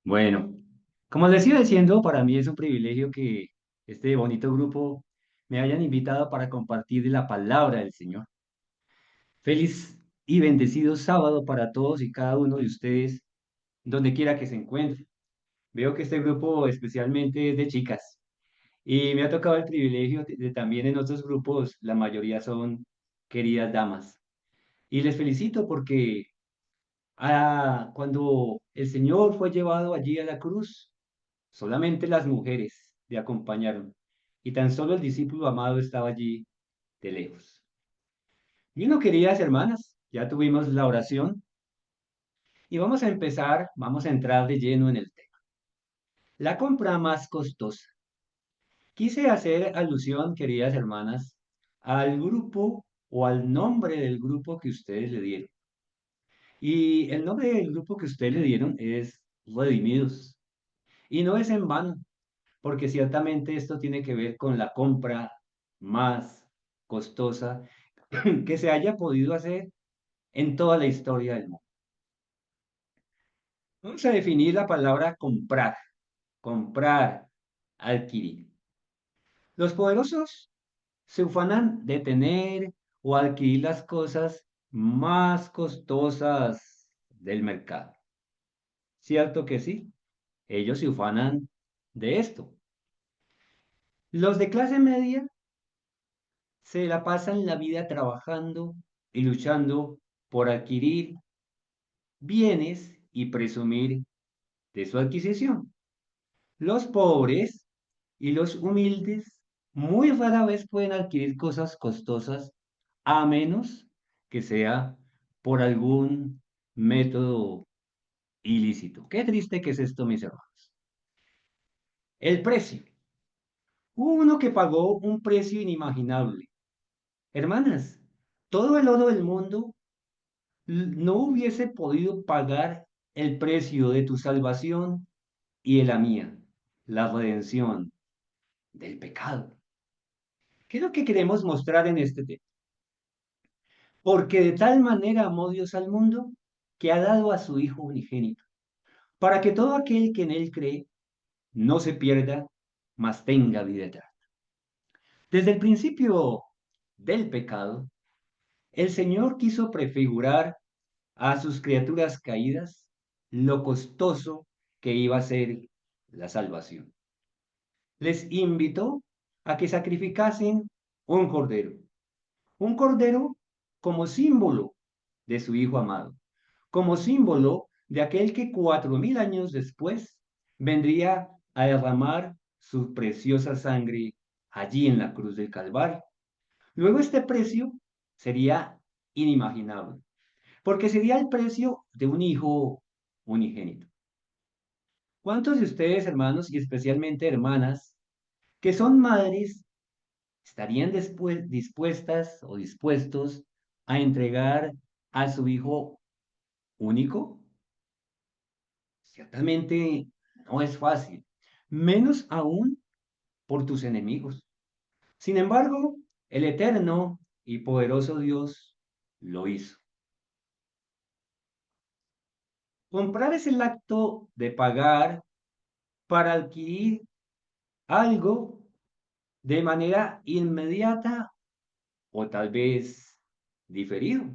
Bueno, como les iba diciendo, para mí es un privilegio que este bonito grupo me hayan invitado para compartir la palabra del Señor. Feliz y bendecido sábado para todos y cada uno de ustedes, donde quiera que se encuentren. Veo que este grupo especialmente es de chicas y me ha tocado el privilegio de también en otros grupos, la mayoría son queridas damas. Y les felicito porque cuando el Señor fue llevado allí a la cruz, solamente las mujeres le acompañaron, y tan solo el discípulo amado estaba allí de lejos. Y uno, queridas hermanas, ya tuvimos la oración y vamos a empezar, vamos a entrar de lleno en el tema. La compra más costosa. Quise hacer alusión, queridas hermanas, al grupo o al nombre del grupo que ustedes le dieron. Y el nombre del grupo que ustedes le dieron es Redimidos. Y no es en vano, porque ciertamente esto tiene que ver con la compra más costosa que se haya podido hacer en toda la historia del mundo. Vamos a definir la palabra comprar, comprar, adquirir. Los poderosos se ufanan de tener o adquirir las cosas más costosas del mercado. ¿Cierto que sí? Ellos se ufanan de esto. Los de clase media se la pasan la vida trabajando y luchando por adquirir bienes y presumir de su adquisición. Los pobres y los humildes muy rara vez pueden adquirir cosas costosas a menos que sea por algún método ilícito. Qué triste que es esto, mis hermanos. El precio. Hubo uno que pagó un precio inimaginable. Hermanas, todo el oro del mundo no hubiese podido pagar el precio de tu salvación y de la mía, la redención del pecado. ¿Qué es lo que queremos mostrar en este tema? Porque de tal manera amó Dios al mundo que ha dado a su Hijo unigénito, para que todo aquel que en él cree no se pierda, mas tenga vida eterna. Desde el principio del pecado, el Señor quiso prefigurar a sus criaturas caídas lo costoso que iba a ser la salvación. Les invitó a que sacrificasen un cordero como símbolo de su Hijo amado, como símbolo de aquel que 4000 años después vendría a derramar su preciosa sangre allí en la cruz del Calvario. Luego este precio sería inimaginable, porque sería el precio de un hijo unigénito. ¿Cuántos de ustedes, hermanos, y especialmente hermanas, que son madres, estarían dispuestas o dispuestos a entregar a su hijo único? Ciertamente no es fácil, menos aún por tus enemigos. Sin embargo, el eterno y poderoso Dios lo hizo. Comprar es el acto de pagar para adquirir algo de manera inmediata o tal vez diferido.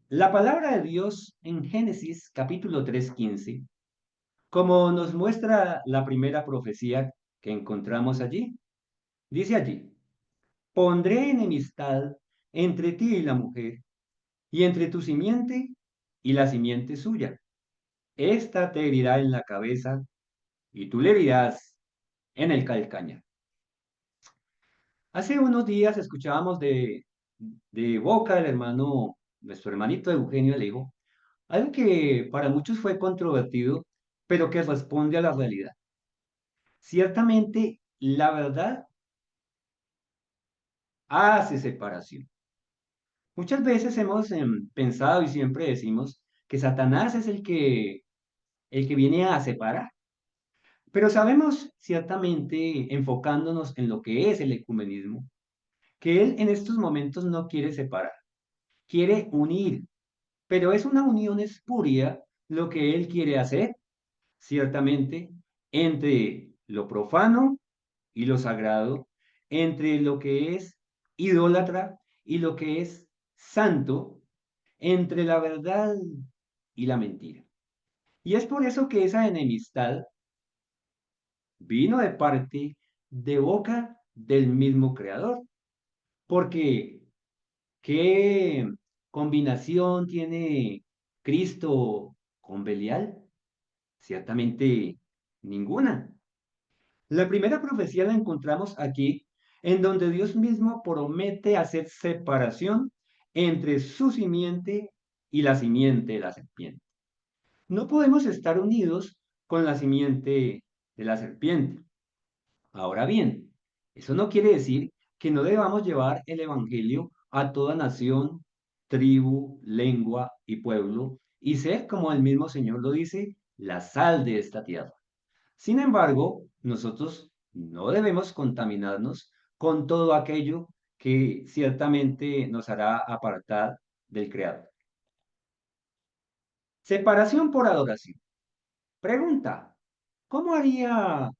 La palabra de Dios en Génesis capítulo 3:15, como nos muestra la primera profecía que encontramos allí, dice allí: pondré enemistad entre ti y la mujer, y entre tu simiente y la simiente suya. Esta te herirá en la cabeza, y tú le herirás en el calcañar. Hace unos días escuchábamos de boca del hermano, nuestro hermanito Eugenio le dijo, algo que para muchos fue controvertido, pero que responde a la realidad. Ciertamente, la verdad hace separación. Muchas veces hemos pensado y siempre decimos que Satanás es el que viene a separar, pero sabemos ciertamente, enfocándonos en lo que es el ecumenismo, que él en estos momentos no quiere separar, quiere unir, pero es una unión espuria lo que él quiere hacer. ciertamente, entre lo profano y lo sagrado, entre lo que es idólatra y lo que es santo, entre la verdad y la mentira. Y es por eso que esa enemistad vino de parte, de boca del mismo Creador, porque ¿qué combinación tiene Cristo con Belial? Ciertamente ninguna. La primera profecía la encontramos aquí, en donde Dios mismo promete hacer separación entre su simiente y la simiente de la serpiente. No podemos estar unidos con la simiente de la serpiente. Ahora bien, eso no quiere decir que no debamos llevar el Evangelio a toda nación, tribu, lengua y pueblo y ser, como el mismo Señor lo dice, la sal de esta tierra. Sin embargo, nosotros no debemos contaminarnos con todo aquello que ciertamente nos hará apartar del Creador. Separación por adoración. Pregunta, ¿cómo haría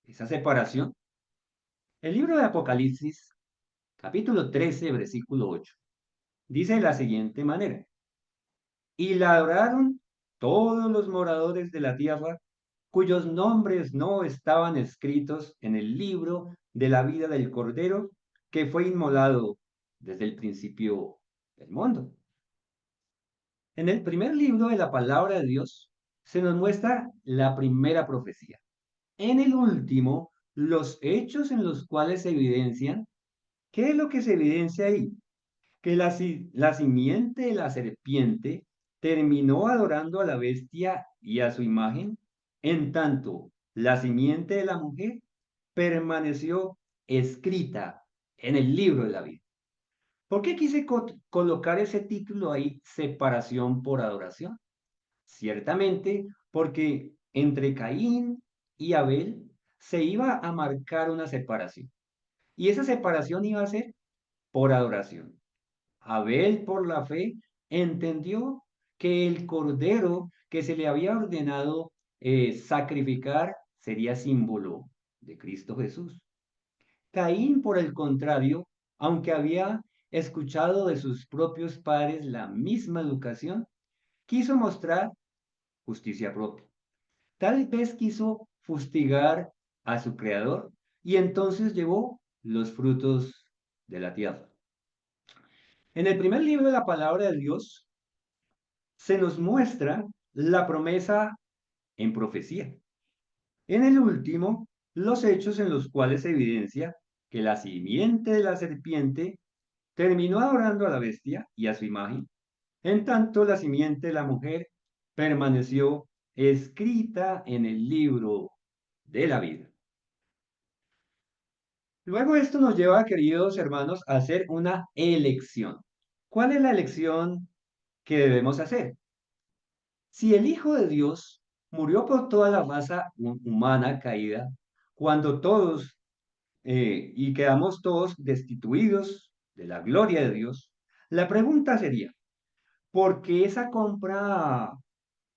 esa separación? El libro de Apocalipsis, capítulo 13, versículo 8, dice de la siguiente manera, y la adoraron todos los moradores de la tierra cuyos nombres no estaban escritos en el libro de la vida del Cordero que fue inmolado desde el principio del mundo. En el primer libro de la palabra de Dios se nos muestra la primera profecía. En el último, los hechos en los cuales se evidencian. ¿Qué es lo que se evidencia ahí? Que la simiente de la serpiente terminó adorando a la bestia y a su imagen, en tanto la simiente de la mujer permaneció escrita en el libro de la vida. ¿Por qué quise colocar ese título ahí, separación por adoración? Ciertamente porque entre Caín y Abel se iba a marcar una separación. Y esa separación iba a ser por adoración. Abel, por la fe, entendió que el cordero que se le había ordenado sacrificar sería símbolo de Cristo Jesús. Caín, por el contrario, aunque había escuchado de sus propios padres la misma educación, quiso mostrar justicia propia. Tal vez quiso fustigar a su creador y entonces llevó los frutos de la tierra. En el primer libro de la palabra de Dios se nos muestra la promesa en profecía. En el último, los hechos en los cuales se evidencia que la simiente de la serpiente terminó adorando a la bestia y a su imagen, en tanto la simiente de la mujer permaneció escrita en el libro de la vida. Luego esto nos lleva, queridos hermanos, a hacer una elección. ¿Cuál es la elección que debemos hacer? Si el Hijo de Dios murió por toda la raza humana caída, cuando todos y quedamos todos destituidos de la gloria de Dios, la pregunta sería, ¿por qué esa compra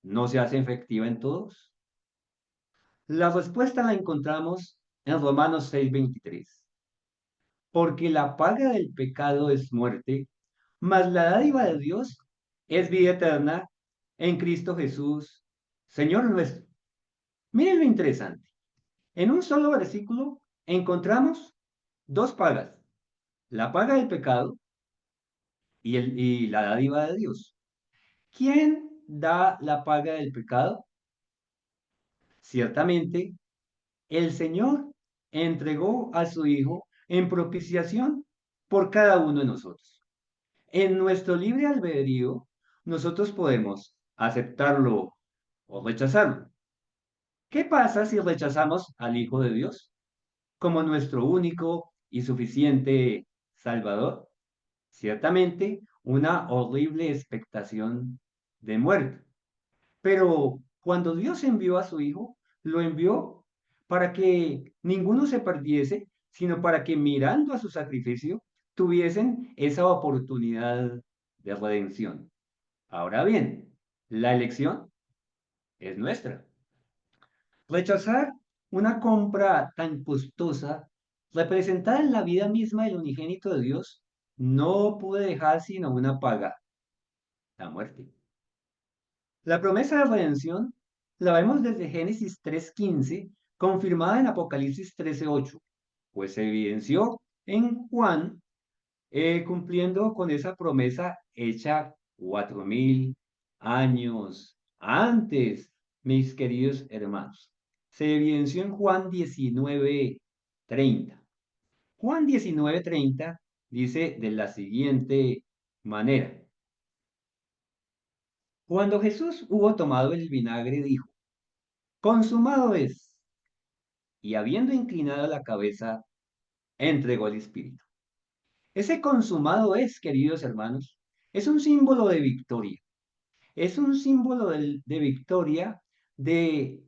no se hace efectiva en todos? La respuesta la encontramos en Romanos 6:23. Porque la paga del pecado es muerte, mas la dádiva de Dios es vida eterna en Cristo Jesús, Señor nuestro. Miren lo interesante. En un solo versículo encontramos dos pagas, la paga del pecado y la dádiva de Dios. ¿Quién da la paga del pecado? Ciertamente, el Señor entregó a su Hijo en propiciación por cada uno de nosotros. En nuestro libre albedrío, nosotros podemos aceptarlo o rechazarlo. ¿Qué pasa si rechazamos al Hijo de Dios como nuestro único y suficiente Salvador? Ciertamente, una horrible expectación de muerte. Pero cuando Dios envió a su Hijo, lo envió para que ninguno se perdiese, sino para que mirando a su sacrificio tuviesen esa oportunidad de redención. Ahora bien, la elección es nuestra. Rechazar una compra tan costosa, representada en la vida misma del unigénito de Dios, no pude dejar sino una paga, la muerte. La promesa de redención la vemos desde Génesis 3:15, confirmada en Apocalipsis 13:8, pues se evidenció en Juan, cumpliendo con esa promesa hecha 4000 años antes, mis queridos hermanos. Se evidenció en Juan 19:30. Juan 19:30 dice de la siguiente manera: Cuando Jesús hubo tomado el vinagre, dijo, consumado es, y habiendo inclinado la cabeza, entregó el Espíritu. Ese consumado es, queridos hermanos, es un símbolo de victoria. Es un símbolo de victoria de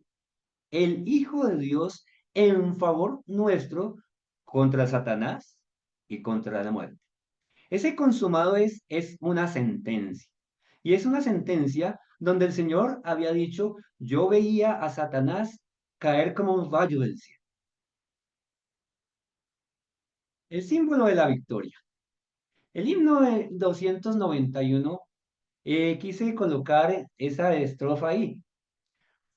el Hijo de Dios en favor nuestro contra Satanás y contra la muerte. Ese consumado es una sentencia. Y es una sentencia donde el Señor había dicho, yo veía a Satanás caer como un rayo del cielo. El símbolo de la victoria. El himno de 291, quise colocar esa estrofa ahí.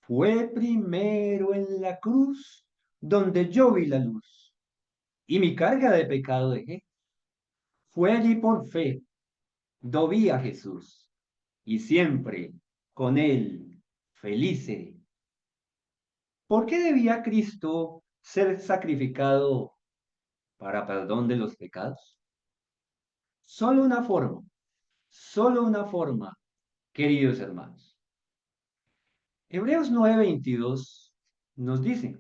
Fue primero en la cruz donde yo vi la luz y mi carga de pecado dejé. Fue allí por fe, do vi a Jesús y siempre con él feliz seré. ¿Por qué debía Cristo ser sacrificado para perdón de los pecados? Solo una forma, queridos hermanos. Hebreos 9:22 nos dice,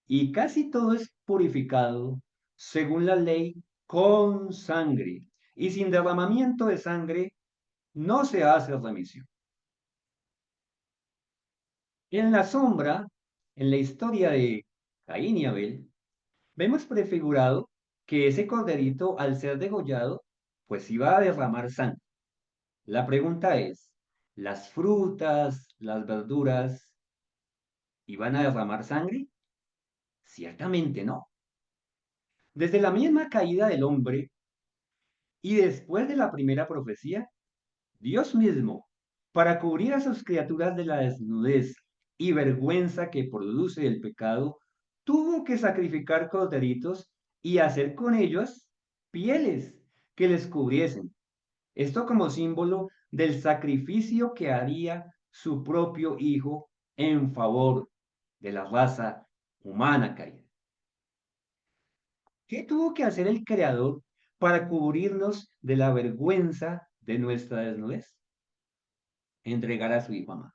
y casi todo es purificado según la ley con sangre, y sin derramamiento de sangre no se hace remisión. En la sombra, en la historia de Caín y Abel, vemos prefigurado que ese corderito, al ser degollado, pues iba a derramar sangre. La pregunta es, ¿las frutas, las verduras, iban a derramar sangre? Ciertamente no. Desde la misma caída del hombre y después de la primera profecía, Dios mismo, para cubrir a sus criaturas de la desnudez y vergüenza que produce el pecado, tuvo que sacrificar corderitos y hacer con ellos pieles que les cubriesen. Esto como símbolo del sacrificio que haría su propio Hijo en favor de la raza humana caída. ¿Qué tuvo que hacer el Creador para cubrirnos de la vergüenza de nuestra desnudez? Entregar a su Hijo amado.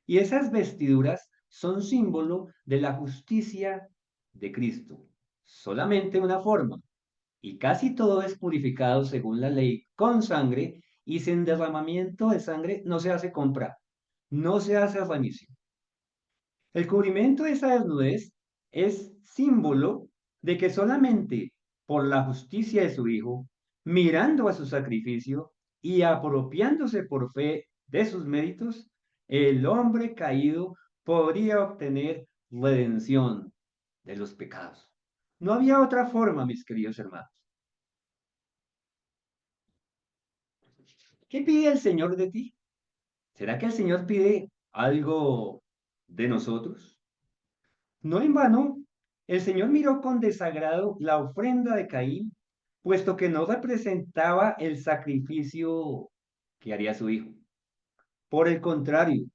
Y esas vestiduras son símbolo de la justicia de Cristo. Solamente una forma. Y casi todo es purificado según la ley con sangre y sin derramamiento de sangre no se hace compra, no se hace remisión. El cubrimiento de esa desnudez es símbolo de que solamente por la justicia de su Hijo, mirando a su sacrificio y apropiándose por fe de sus méritos, el hombre caído podría obtener redención de los pecados. No había otra forma, mis queridos hermanos. ¿Qué pide el Señor de ti? ¿Será que el Señor pide algo de nosotros? No en vano, el Señor miró con desagrado la ofrenda de Caín, puesto que no representaba el sacrificio que haría su hijo. Por el contrario,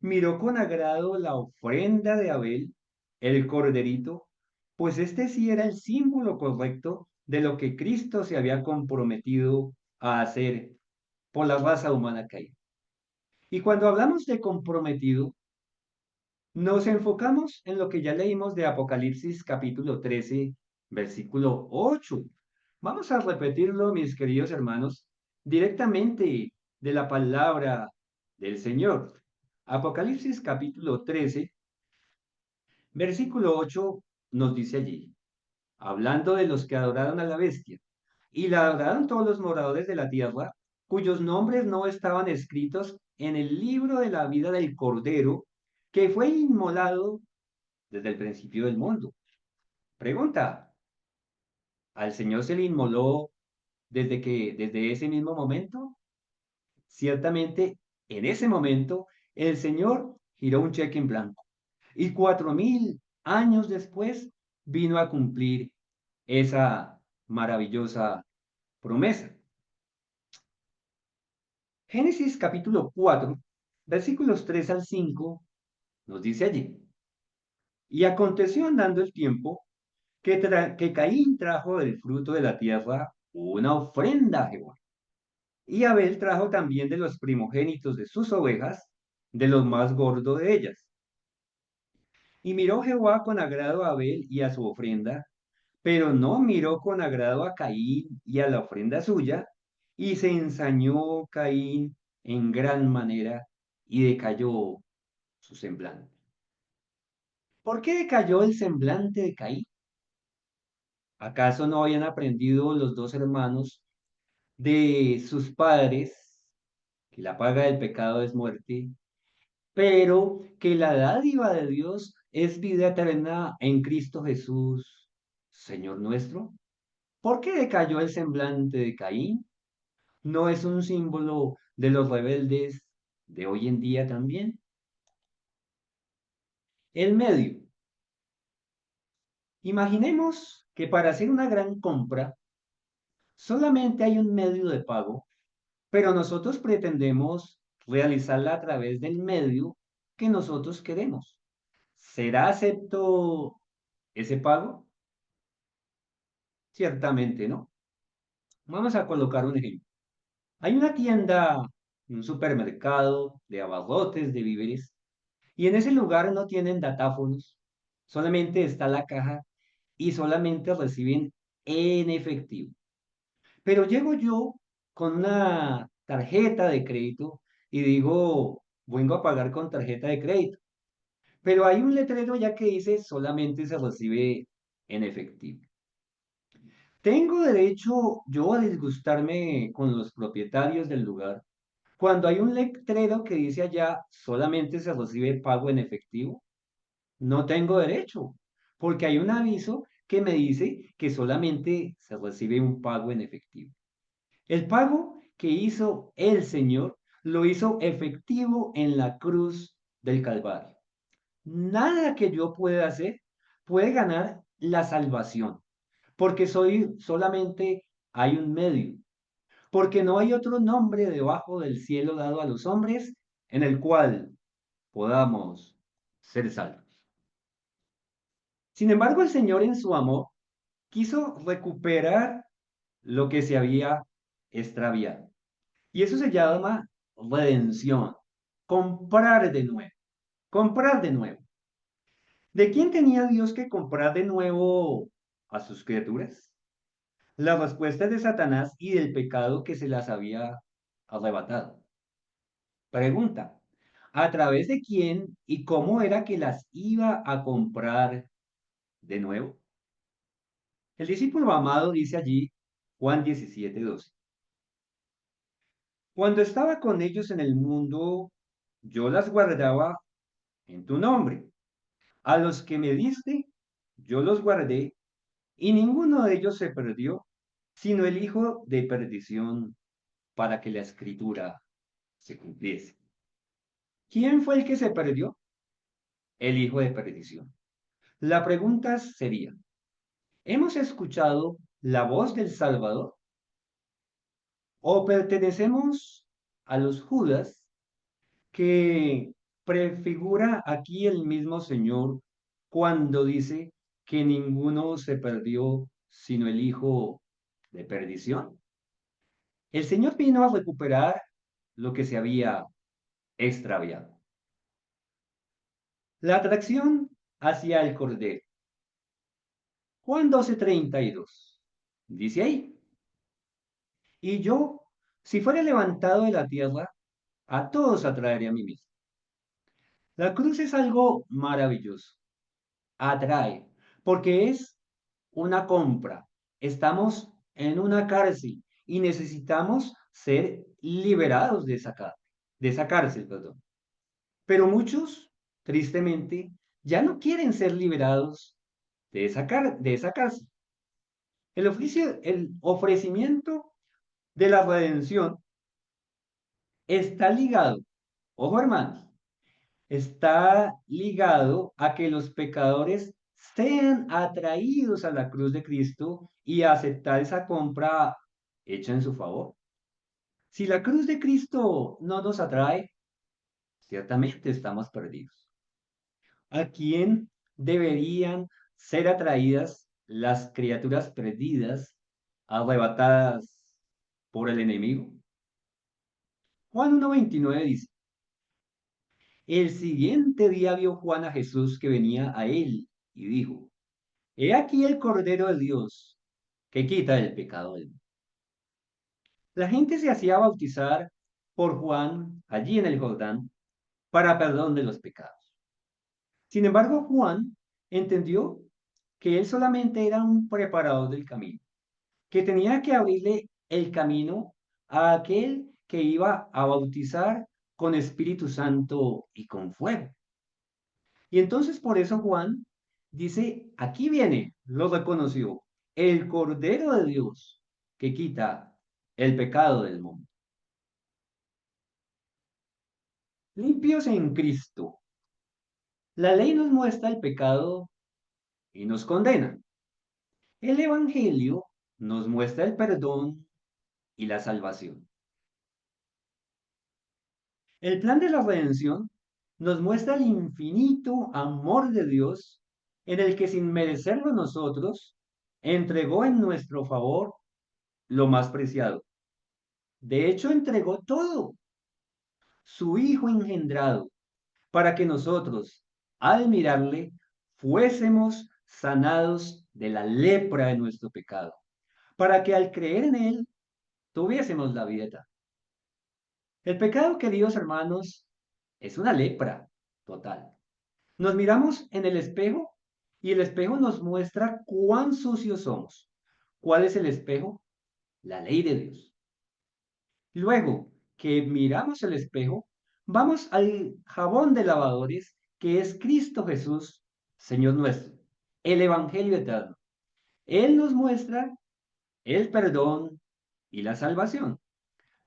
miró con agrado la ofrenda de Abel, el corderito, pues este sí era el símbolo correcto de lo que Cristo se había comprometido a hacer por la raza humana caída. Y cuando hablamos de comprometido, nos enfocamos en lo que ya leímos de Apocalipsis capítulo 13, versículo 8. Vamos a repetirlo, mis queridos hermanos, directamente de la palabra del Señor. Apocalipsis capítulo 13, versículo 8 nos dice allí, hablando de los que adoraron a la bestia, y la adoraron todos los moradores de la tierra, cuyos nombres no estaban escritos en el libro de la vida del Cordero, que fue inmolado desde el principio del mundo. Pregunta, ¿al Señor se le inmoló desde ese mismo momento? Ciertamente, en ese momento, el Señor giró un cheque en blanco y 4000 años después vino a cumplir esa maravillosa promesa. Génesis capítulo 4, versículos 3 al 5, nos dice allí, y aconteció andando el tiempo que Caín trajo del fruto de la tierra una ofrenda a Jehová. Y Abel trajo también de los primogénitos de sus ovejas, de los más gordos de ellas. Y miró Jehová con agrado a Abel y a su ofrenda, pero no miró con agrado a Caín y a la ofrenda suya, y se ensañó Caín en gran manera y decayó su semblante. ¿Por qué decayó el semblante de Caín? ¿Acaso no habían aprendido los dos hermanos de sus padres que la paga del pecado es muerte, pero que la dádiva de Dios es vida eterna en Cristo Jesús, Señor nuestro? ¿Por qué decayó el semblante de Caín? ¿No es un símbolo de los rebeldes de hoy en día también? El medio. Imaginemos que para hacer una gran compra solamente hay un medio de pago, pero nosotros pretendemos realizarla a través del medio que nosotros queremos. ¿Será acepto ese pago? Ciertamente no. Vamos a colocar un ejemplo. Hay una tienda, un supermercado de abarrotes, de víveres, y en ese lugar no tienen datáfonos, solamente está la caja y solamente reciben en efectivo. Pero llego yo con una tarjeta de crédito y digo, vengo a pagar con tarjeta de crédito. Pero hay un letrero ya que dice solamente se recibe en efectivo. ¿Tengo derecho yo a disgustarme con los propietarios del lugar cuando hay un letrero que dice allá solamente se recibe pago en efectivo? No tengo derecho, porque hay un aviso que me dice que solamente se recibe un pago en efectivo. El pago que hizo el Señor lo hizo efectivo en la cruz del Calvario. Nada que yo pueda hacer puede ganar la salvación, porque soy solamente hay un medio, porque no hay otro nombre debajo del cielo dado a los hombres en el cual podamos ser salvos. Sin embargo, el Señor en su amor quiso recuperar lo que se había extraviado. Y eso se llama redención, comprar de nuevo, comprar de nuevo. ¿De quién tenía Dios que comprar de nuevo a sus criaturas? La respuesta es de Satanás y del pecado que se las había arrebatado. Pregunta, ¿a través de quién y cómo era que las iba a comprar de nuevo? El discípulo amado dice allí, Juan 17:12. Cuando estaba con ellos en el mundo, yo las guardaba en tu nombre. A los que me diste, yo los guardé, y ninguno de ellos se perdió, sino el hijo de perdición, para que la escritura se cumpliese. ¿Quién fue el que se perdió? El hijo de perdición. La pregunta sería, ¿hemos escuchado la voz del Salvador o pertenecemos a los Judas que prefigura aquí el mismo Señor cuando dice que ninguno se perdió sino el hijo de perdición? El Señor vino a recuperar lo que se había extraviado. La atracción hacia el Cordero. Juan 12:32. Dice ahí, y yo, si fuera levantado de la tierra, a todos atraeré a mí mismo. La cruz es algo maravilloso. Atrae, porque es una compra. Estamos en una cárcel y necesitamos ser liberados de esa cárcel, perdón. Pero muchos tristemente, ya no quieren ser liberados de esa cárcel. El ofrecimiento de la redención está ligado, ojo hermanos, está ligado a que los pecadores sean atraídos a la cruz de Cristo y a aceptar esa compra hecha en su favor. Si la cruz de Cristo no nos atrae, ciertamente estamos perdidos. ¿A quién deberían ser atraídas las criaturas perdidas, arrebatadas por el enemigo? Juan 1.29 dice, el siguiente día vio Juan a Jesús que venía a él y dijo, he aquí el Cordero de Dios que quita el pecado del mundo. La gente se hacía bautizar por Juan allí en el Jordán para perdón de los pecados. Sin embargo, Juan entendió que él solamente era un preparador del camino, que tenía que abrirle el camino a aquel que iba a bautizar con Espíritu Santo y con fuego. Y entonces por eso Juan dice, aquí viene, lo reconoció, el Cordero de Dios que quita el pecado del mundo. Limpios en Cristo. La ley nos muestra el pecado y nos condena. El Evangelio nos muestra el perdón y la salvación. El plan de la redención nos muestra el infinito amor de Dios en el que sin merecerlo nosotros entregó en nuestro favor lo más preciado. De hecho, entregó todo, su Hijo engendrado, para que nosotros, al mirarle, fuésemos sanados de la lepra de nuestro pecado, para que al creer en Él tuviésemos la vida eterna. El pecado, queridos hermanos, es una lepra total. Nos miramos en el espejo y el espejo nos muestra cuán sucios somos. ¿Cuál es el espejo? La ley de Dios. Luego que miramos el espejo, vamos al jabón de lavadores, que es Cristo Jesús, Señor nuestro, el Evangelio eterno. Él nos muestra el perdón y la salvación.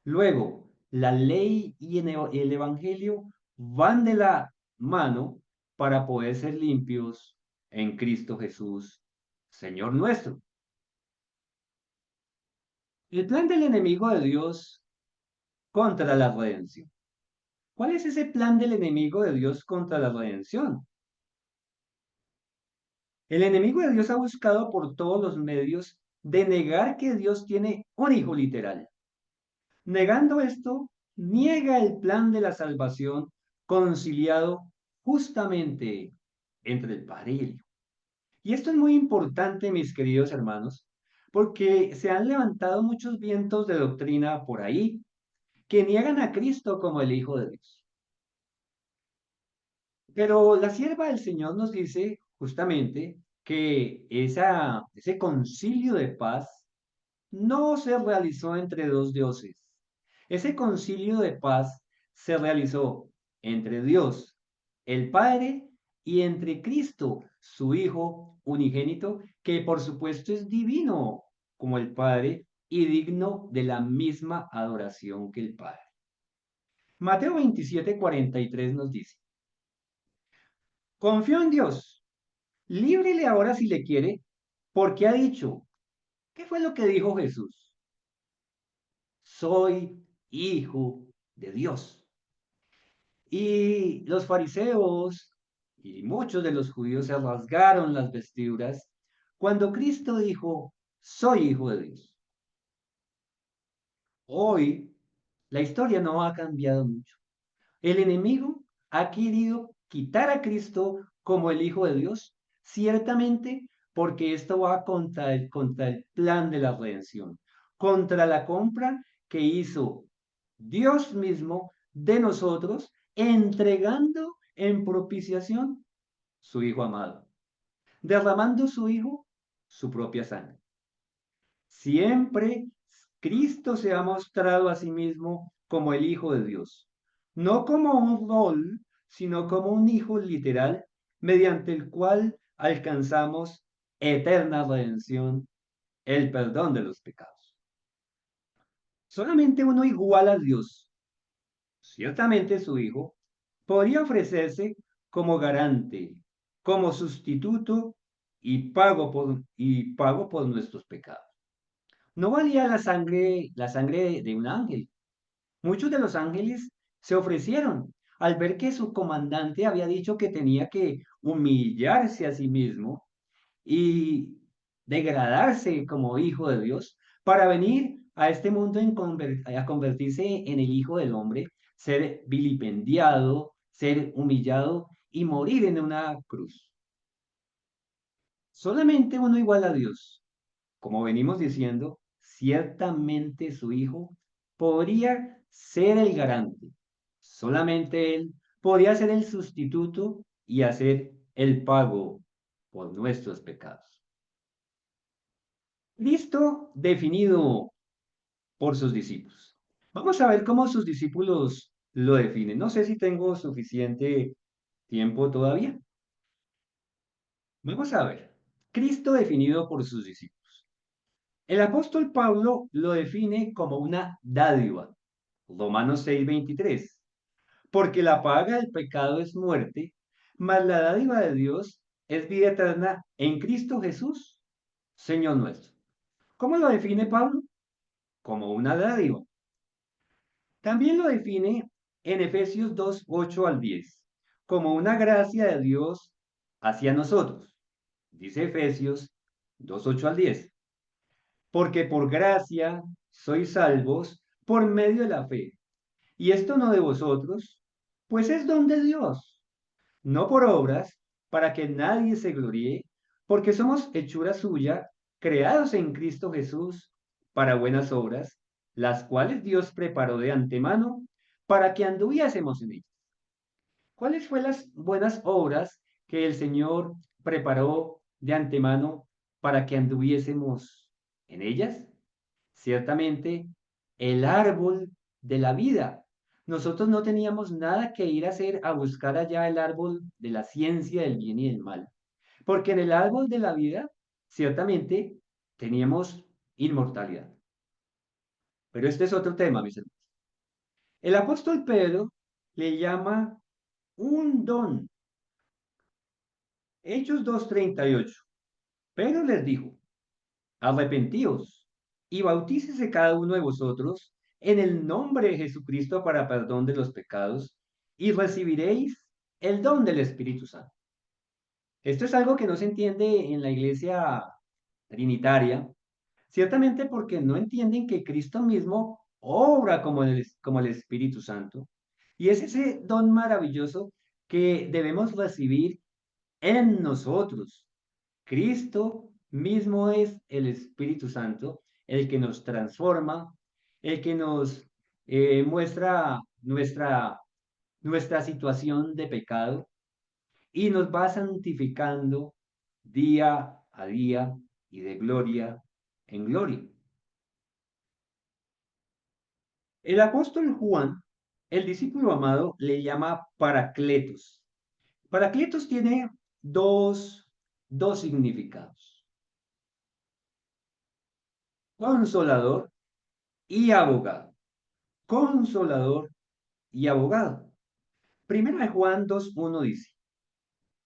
Luego, la ley y el Evangelio van de la mano para poder ser limpios en Cristo Jesús, Señor nuestro. El plan del enemigo de Dios contra la redención. ¿Cuál es ese plan del enemigo de Dios contra la redención? El enemigo de Dios ha buscado por todos los medios de negar que Dios tiene un hijo literal. Negando esto, niega el plan de la salvación conciliado justamente entre el Padre y el Hijo. Y esto es muy importante, mis queridos hermanos, porque se han levantado muchos vientos de doctrina por ahí que niegan a Cristo como el Hijo de Dios. Pero la sierva del Señor nos dice justamente que ese concilio de paz no se realizó entre dos dioses. Ese concilio de paz se realizó entre Dios, el Padre, y entre Cristo, su Hijo unigénito, que por supuesto es divino como el Padre y digno de la misma adoración que el Padre. Mateo 27:43 nos dice, confío en Dios, líbrele ahora si le quiere, porque ha dicho, ¿qué fue lo que dijo Jesús? Soy hijo de Dios. Y los fariseos y muchos de los judíos se rasgaron las vestiduras cuando Cristo dijo, soy hijo de Dios. Hoy la historia no ha cambiado mucho. El enemigo ha querido quitar a Cristo como el Hijo de Dios, ciertamente porque esto va contra el plan de la redención, contra la compra que hizo Dios mismo de nosotros, entregando en propiciación su Hijo amado, derramando su Hijo su propia sangre. Siempre Cristo se ha mostrado a sí mismo como el Hijo de Dios, no como un rol, sino como un hijo literal mediante el cual alcanzamos eterna redención, el perdón de los pecados. Solamente uno igual a Dios, ciertamente su Hijo, podría ofrecerse como garante, como sustituto y pago por nuestros pecados. No valía la sangre de un ángel. Muchos de los ángeles se ofrecieron al ver que su comandante había dicho que tenía que humillarse a sí mismo y degradarse como hijo de Dios para venir a este mundo a convertirse en el Hijo del Hombre, ser vilipendiado, ser humillado y morir en una cruz. Solamente uno igual a Dios, como venimos diciendo, ciertamente su Hijo podría ser el garante. Solamente Él podía ser el sustituto y hacer el pago por nuestros pecados. Cristo definido por sus discípulos. Vamos a ver cómo sus discípulos lo definen. No sé si tengo suficiente tiempo todavía. Vamos a ver. Cristo definido por sus discípulos. El apóstol Pablo lo define como una dádiva. Romanos 6:23. Porque la paga del pecado es muerte, mas la dádiva de Dios es vida eterna en Cristo Jesús, Señor nuestro. ¿Cómo lo define Pablo? Como una dádiva. También lo define en Efesios 2:8 al 10, como una gracia de Dios hacia nosotros. Dice Efesios 2:8 al 10, porque por gracia sois salvos por medio de la fe. Y esto no de vosotros, pues es don de Dios, no por obras, para que nadie se gloríe, porque somos hechura suya, creados en Cristo Jesús para buenas obras, las cuales Dios preparó de antemano para que anduviésemos en ellas. ¿Cuáles fueron las buenas obras que el Señor preparó de antemano para que anduviésemos en ellas? Ciertamente, el árbol de la vida. Nosotros no teníamos nada que ir a hacer a buscar allá el árbol de la ciencia del bien y del mal, porque en el árbol de la vida, ciertamente, teníamos inmortalidad. Pero este es otro tema, mis hermanos. El apóstol Pedro le llama un don. Hechos 2:38. Pedro les dijo, arrepentíos y bautícese cada uno de vosotros en el nombre de Jesucristo para perdón de los pecados y recibiréis el don del Espíritu Santo. Esto es algo que no se entiende en la iglesia trinitaria, ciertamente porque no entienden que Cristo mismo obra como el Espíritu Santo y es ese don maravilloso que debemos recibir en nosotros. Cristo mismo es el Espíritu Santo, el que nos transforma, el que nos muestra nuestra situación de pecado y nos va santificando día a día y de gloria en gloria. El apóstol Juan, el discípulo amado, le llama Paracletos. Paracletos tiene dos significados: consolador y abogado. Consolador y abogado. Primera de Juan 2:1 dice,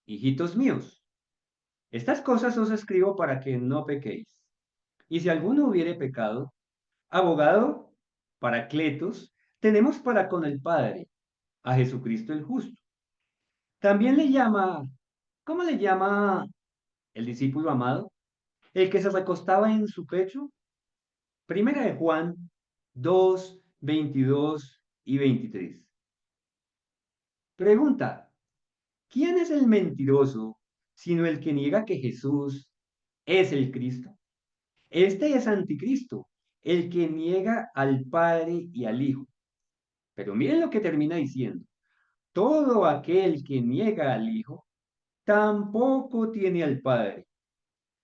hijitos míos, estas cosas os escribo para que no pequéis. Y si alguno hubiere pecado, abogado, Paracletos, tenemos para con el Padre, a Jesucristo el justo. También le llama, ¿cómo le llama el discípulo amado? El que se recostaba en su pecho. Primera de Juan 2:22 y 23. Pregunta, ¿quién es el mentiroso sino el que niega que Jesús es el Cristo? Este es anticristo, el que niega al Padre y al Hijo. Pero miren lo que termina diciendo. Todo aquel que niega al Hijo tampoco tiene al Padre.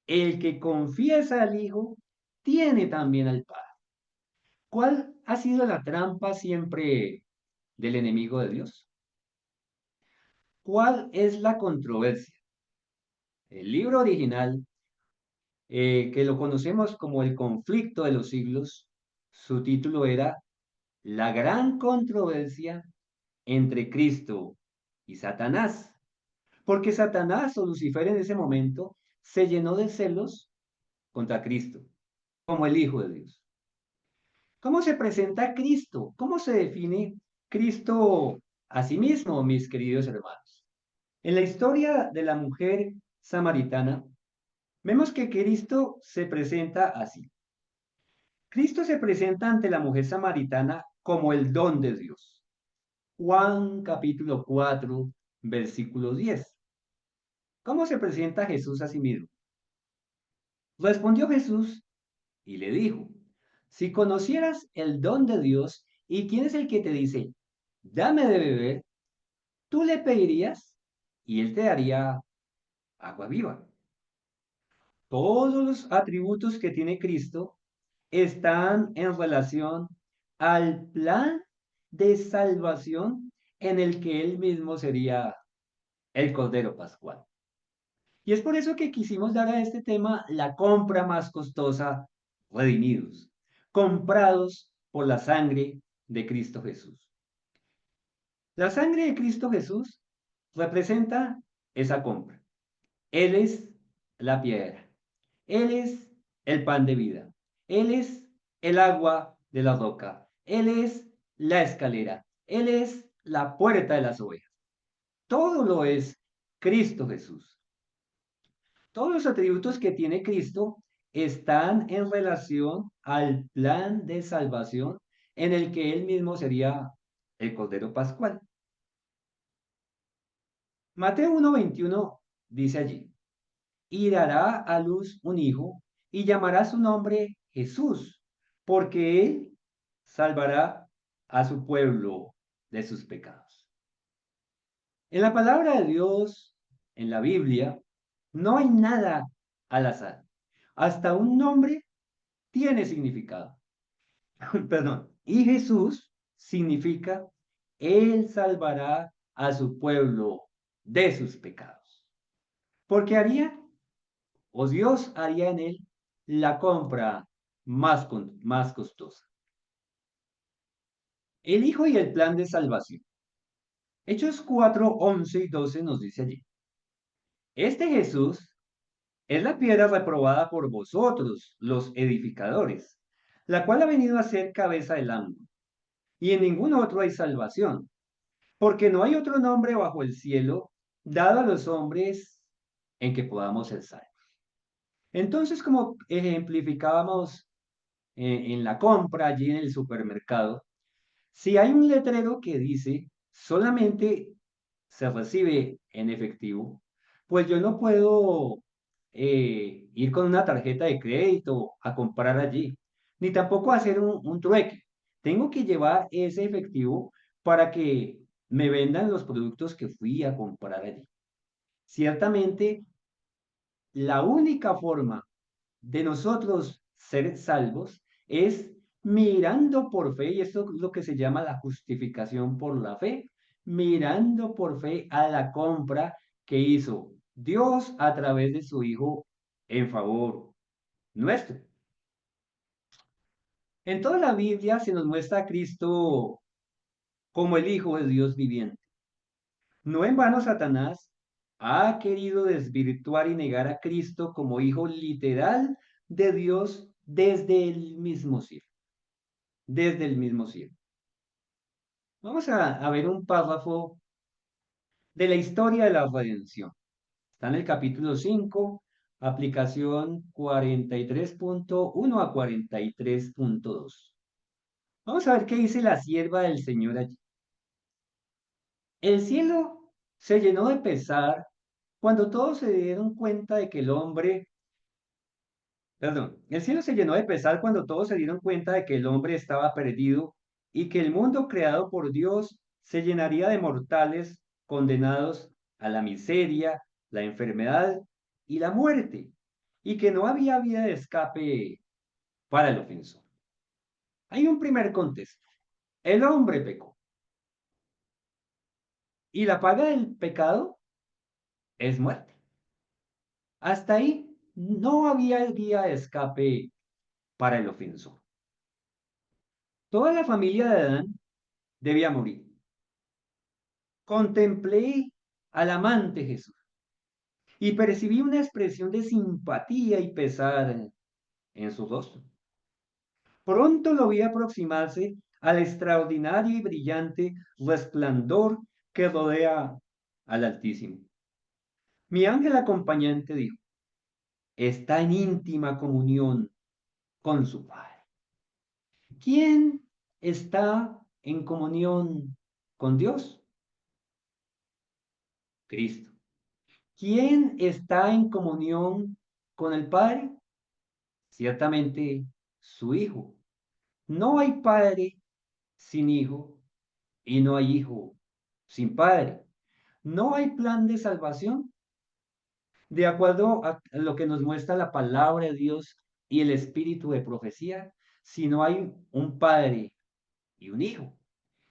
El que confiesa al Hijo tiene también al Padre. ¿Cuál ha sido la trampa siempre del enemigo de Dios? ¿Cuál es la controversia? El libro original, que lo conocemos como El conflicto de los siglos, su título era La gran controversia entre Cristo y Satanás. Porque Satanás o Lucifer en ese momento se llenó de celos contra Cristo, como el Hijo de Dios. ¿Cómo se presenta Cristo? ¿Cómo se define Cristo a sí mismo, mis queridos hermanos? En la historia de la mujer samaritana, vemos que Cristo se presenta así. Cristo se presenta ante la mujer samaritana como el don de Dios. Juan capítulo 4, versículo 10. ¿Cómo se presenta Jesús a sí mismo? Respondió Jesús y le dijo, si conocieras el don de Dios y quién es el que te dice, dame de beber, tú le pedirías y él te daría agua viva. Todos los atributos que tiene Cristo están en relación al plan de salvación en el que él mismo sería el Cordero Pascual. Y es por eso que quisimos dar a este tema la compra más costosa, redimidos, comprados por la sangre de Cristo Jesús. La sangre de Cristo Jesús representa esa compra. Él es la piedra. Él es el pan de vida. Él es el agua de la roca. Él es la escalera. Él es la puerta de las ovejas. Todo lo es Cristo Jesús. Todos los atributos que tiene Cristo están en relación al plan de salvación en el que él mismo sería el Cordero Pascual. Mateo 1:21 dice allí, y dará a luz un hijo y llamará su nombre Jesús, porque él salvará a su pueblo de sus pecados. En la palabra de Dios, en la Biblia, no hay nada al azar. Hasta un nombre tiene significado. Perdón. Y Jesús significa, Él salvará a su pueblo de sus pecados. Porque haría, o Dios haría en él, la compra más costosa. El Hijo y el plan de salvación. Hechos 4, 11 y 12 nos dice allí. Este Jesús es la piedra reprobada por vosotros, los edificadores, la cual ha venido a ser cabeza del ángulo. Y en ningún otro hay salvación, porque no hay otro nombre bajo el cielo dado a los hombres en que podamos ser salvos. Entonces, como ejemplificábamos en la compra allí en el supermercado, si hay un letrero que dice solamente se recibe en efectivo, pues yo no puedo ir con una tarjeta de crédito a comprar allí, ni tampoco hacer un trueque. Tengo que llevar ese efectivo para que me vendan los productos que fui a comprar allí. Ciertamente, la única forma de nosotros ser salvos es mirando por fe, y esto es lo que se llama la justificación por la fe, mirando por fe a la compra que hizo Dios a través de su Hijo en favor nuestro. En toda la Biblia se nos muestra a Cristo como el Hijo de Dios viviente. No en vano Satanás ha querido desvirtuar y negar a Cristo como Hijo literal de Dios desde el mismo cielo. Desde el mismo cielo. Vamos a ver un párrafo de la historia de la redención. Está en el capítulo 5, aplicación 43.1 a 43.2. Vamos a ver qué dice la sierva del Señor allí. El cielo se llenó de pesar cuando todos se dieron cuenta de que el hombre, perdón, el cielo se llenó de pesar cuando todos se dieron cuenta de que el hombre estaba perdido y que el mundo creado por Dios se llenaría de mortales condenados a la miseria, la enfermedad y la muerte, y que no había vía de escape para el ofensor. Hay un primer contexto. El hombre pecó. Y la paga del pecado es muerte. Hasta ahí no había vía de escape para el ofensor. Toda la familia de Adán debía morir. Contemplé al amante Jesús y percibí una expresión de simpatía y pesar en su rostro. Pronto lo vi aproximarse al extraordinario y brillante resplandor que rodea al Altísimo. Mi ángel acompañante dijo, está en íntima comunión con su Padre. ¿Quién está en comunión con Dios? Cristo. ¿Quién está en comunión con el Padre? Ciertamente su Hijo. No hay Padre sin Hijo y no hay Hijo sin Padre. No hay plan de salvación de acuerdo a lo que nos muestra la palabra de Dios y el espíritu de profecía, si no hay un Padre y un Hijo.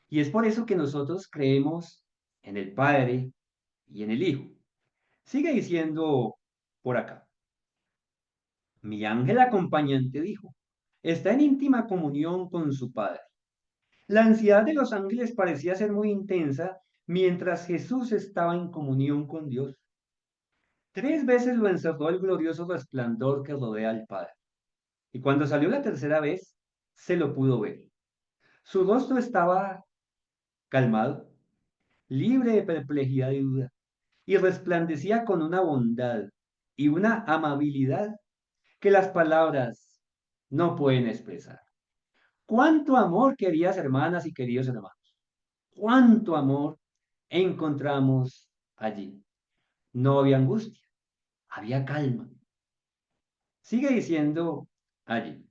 Y es por eso que nosotros creemos en el Padre y en el Hijo. Sigue diciendo por acá. Mi ángel acompañante dijo, está en íntima comunión con su Padre. La ansiedad de los ángeles parecía ser muy intensa mientras Jesús estaba en comunión con Dios. 3 veces lo encerró el glorioso resplandor que rodea al Padre. Y cuando salió la tercera vez, se lo pudo ver. Su rostro estaba calmado, libre de perplejidad y duda, y resplandecía con una bondad y una amabilidad que las palabras no pueden expresar. Cuánto amor, queridas hermanas y queridos hermanos, cuánto amor encontramos allí. No había angustia, había calma. Sigue diciendo allí.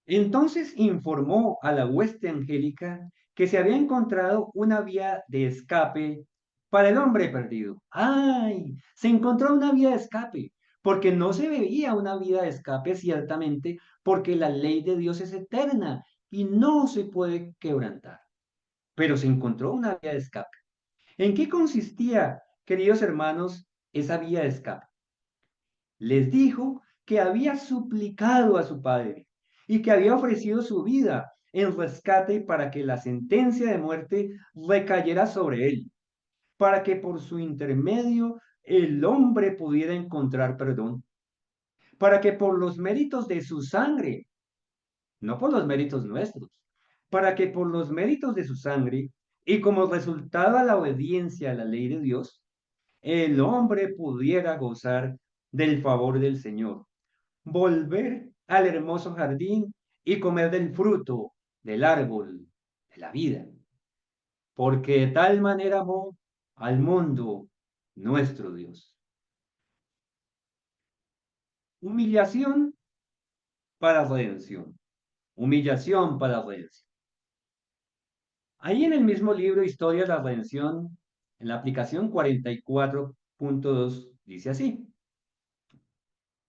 Entonces informó a la hueste angélica que se había encontrado una vía de escape para el hombre perdido. ¡Ay! Se encontró una vía de escape, porque no se veía una vía de escape ciertamente, porque la ley de Dios es eterna y no se puede quebrantar. Pero se encontró una vía de escape. ¿En qué consistía, queridos hermanos, esa vía de escape? Les dijo que había suplicado a su padre y que había ofrecido su vida en rescate para que la sentencia de muerte recayera sobre él, para que por su intermedio el hombre pudiera encontrar perdón, para que por los méritos de su sangre, no por los méritos nuestros, para que por los méritos de su sangre y como resultado a la obediencia a la ley de Dios, el hombre pudiera gozar del favor del Señor, volver al hermoso jardín y comer del fruto del árbol de la vida, porque de tal manera amó al mundo nuestro Dios. Humillación para redención. Humillación para redención. Ahí en el mismo libro Historia de la Redención, en la aplicación 44.2, dice así.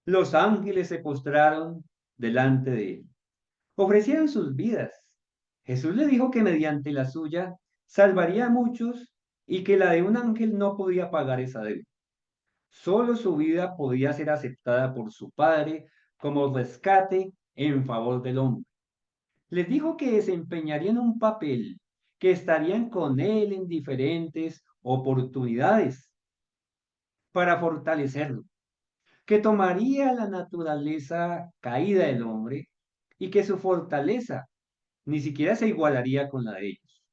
Los ángeles se postraron delante de él, ofrecieron sus vidas. Jesús le dijo que mediante la suya salvaría a muchos y que la de un ángel no podía pagar esa deuda. Solo su vida podía ser aceptada por su Padre como rescate en favor del hombre. Les dijo que desempeñarían un papel, que estarían con él en diferentes oportunidades para fortalecerlo, que tomaría la naturaleza caída del hombre y que su fortaleza ni siquiera se igualaría con la de ellos,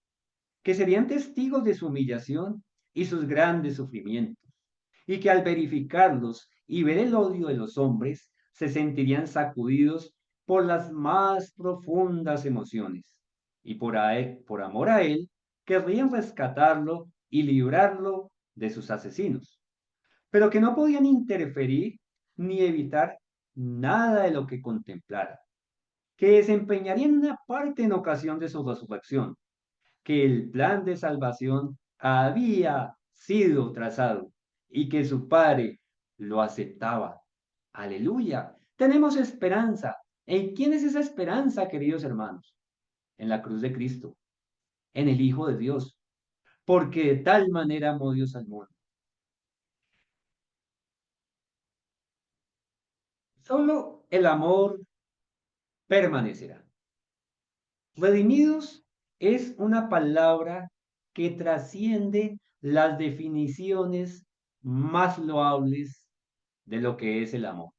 que serían testigos de su humillación y sus grandes sufrimientos, y que al verificarlos y ver el odio de los hombres, se sentirían sacudidos por las más profundas emociones, y por amor a él, querrían rescatarlo y librarlo de sus asesinos, pero que no podían interferir ni evitar nada de lo que contemplara, que desempeñarían una parte en ocasión de su resurrección, que el plan de salvación había sido trazado y que su Padre lo aceptaba. Aleluya. Tenemos esperanza. ¿En quién es esa esperanza, queridos hermanos? En la cruz de Cristo, en el Hijo de Dios. porque de tal manera amó Dios al mundo. Solo el amor permanecerá. Redimidos es una palabra que trasciende las definiciones más loables de lo que es el amor.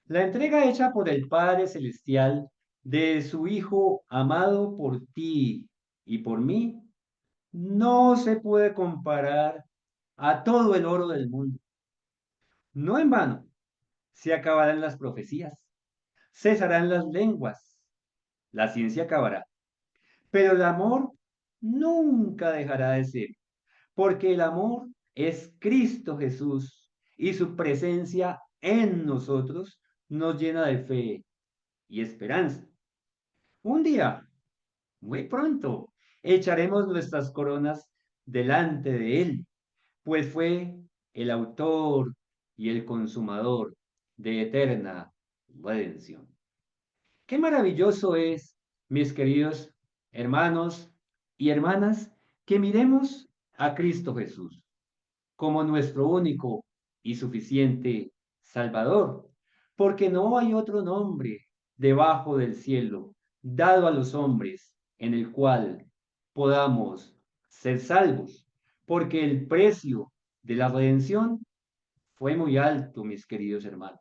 La entrega hecha por el Padre Celestial de su Hijo amado por ti y por mí no se puede comparar a todo el oro del mundo. No en vano se acabarán las profecías, cesarán las lenguas, la ciencia acabará, pero el amor nunca dejará de ser, porque el amor es Cristo Jesús y su presencia en nosotros nos llena de fe y esperanza. Un día, muy pronto, echaremos nuestras coronas delante de Él, pues fue el autor y el consumador de eterna redención. Qué maravilloso es, mis queridos hermanos y hermanas, que miremos a Cristo Jesús como nuestro único y suficiente Salvador, porque no hay otro nombre debajo del cielo dado a los hombres en el cual podamos ser salvos, porque el precio de la redención fue muy alto, mis queridos hermanos.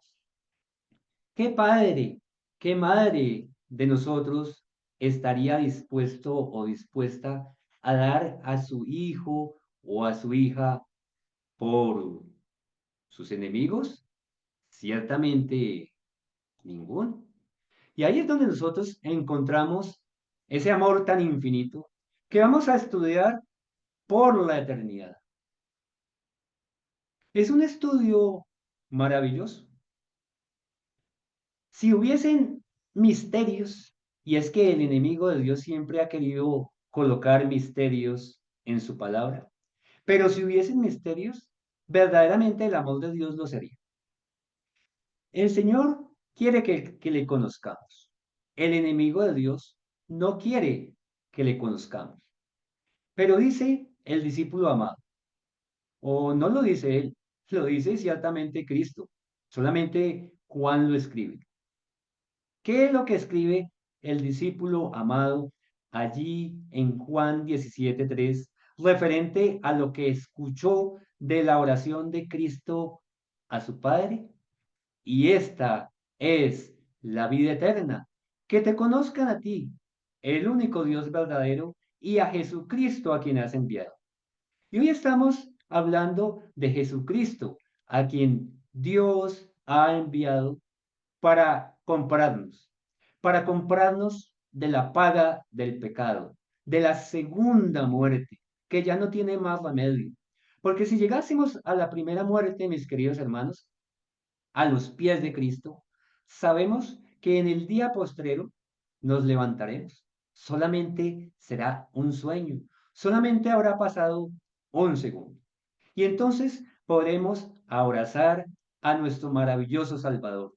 ¿Qué padre, qué madre de nosotros estaría dispuesto o dispuesta a dar a su hijo o a su hija por sus enemigos? Ciertamente ninguno. Y ahí es donde nosotros encontramos ese amor tan infinito que vamos a estudiar por la eternidad. Es un estudio maravilloso. Si hubiesen misterios, y es que el enemigo de Dios siempre ha querido colocar misterios en su palabra, pero si hubiesen misterios, verdaderamente el amor de Dios lo sería. El Señor quiere que le conozcamos. El enemigo de Dios no quiere que le conozcamos. Pero dice el discípulo amado, o no lo dice él, lo dice ciertamente Cristo. Solamente Juan lo escribe. ¿Qué es lo que escribe el discípulo amado allí en Juan 17:3, referente a lo que escuchó de la oración de Cristo a su Padre? Y esta es la vida eterna, que te conozcan a ti, el único Dios verdadero, y a Jesucristo a quien has enviado. Y hoy estamos hablando de Jesucristo, a quien Dios ha enviado para comprarnos de la paga del pecado, de la segunda muerte, que ya no tiene más remedio. Porque si llegásemos a la primera muerte, mis queridos hermanos, a los pies de Cristo, sabemos que en el día postrero nos levantaremos. Solamente será un sueño, solamente habrá pasado un segundo. Y entonces podremos abrazar a nuestro maravilloso Salvador,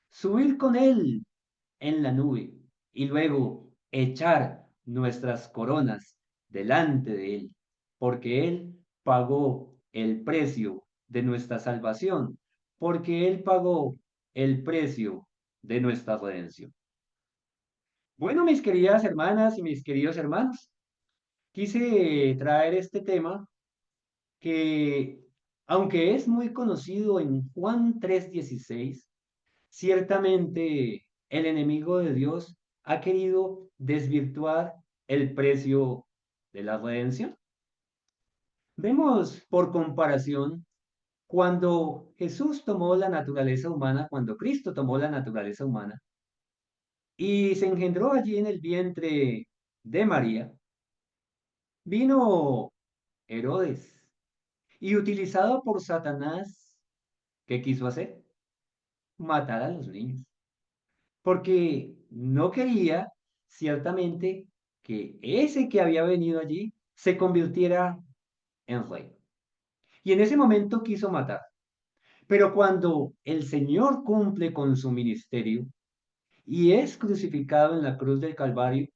subir con Él en la nube y luego echar nuestras coronas delante de Él, porque Él pagó el precio de nuestra salvación, porque Él pagó el precio de nuestra redención. Bueno, mis queridas hermanas y mis queridos hermanos, quise traer este tema que, aunque es muy conocido en Juan 3:16, ciertamente el enemigo de Dios ha querido desvirtuar el precio de la redención. Vemos por comparación cuando Jesús tomó la naturaleza humana, cuando Cristo tomó la naturaleza humana y se engendró allí en el vientre de María, vino Herodes y utilizado por Satanás, ¿qué quiso hacer? Matar a los niños. Porque no quería ciertamente que ese que había venido allí se convirtiera en rey. Y en ese momento quiso matar. Pero cuando el Señor cumple con su ministerio y es crucificado en la cruz del Calvario,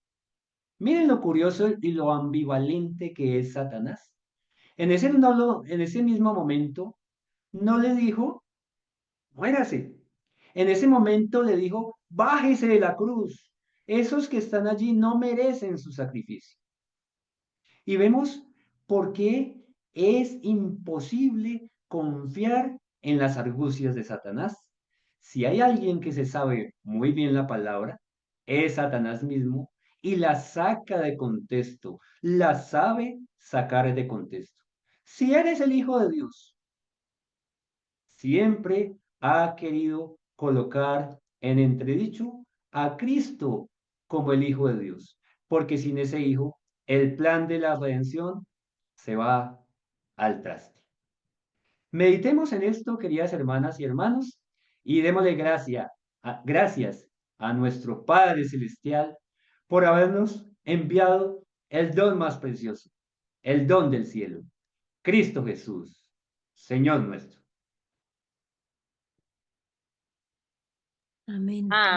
Miren lo curioso y lo ambivalente que es Satanás. En ese mismo momento no le dijo, muérase. En ese momento le dijo, bájese de la cruz. Esos que están allí no merecen su sacrificio. Y vemos por qué es imposible confiar en las argucias de Satanás. Si hay alguien que se sabe muy bien la palabra, es Satanás mismo y la saca de contexto, la sabe sacar de contexto. Si eres el Hijo de Dios, siempre ha querido colocar en entredicho a Cristo como el Hijo de Dios, porque sin ese Hijo, el plan de la redención se va al traste. Meditemos en esto, queridas hermanas y hermanos, y démosle gracias a nuestro Padre Celestial por habernos enviado el don más precioso, el don del cielo, Cristo Jesús, Señor nuestro. Amén.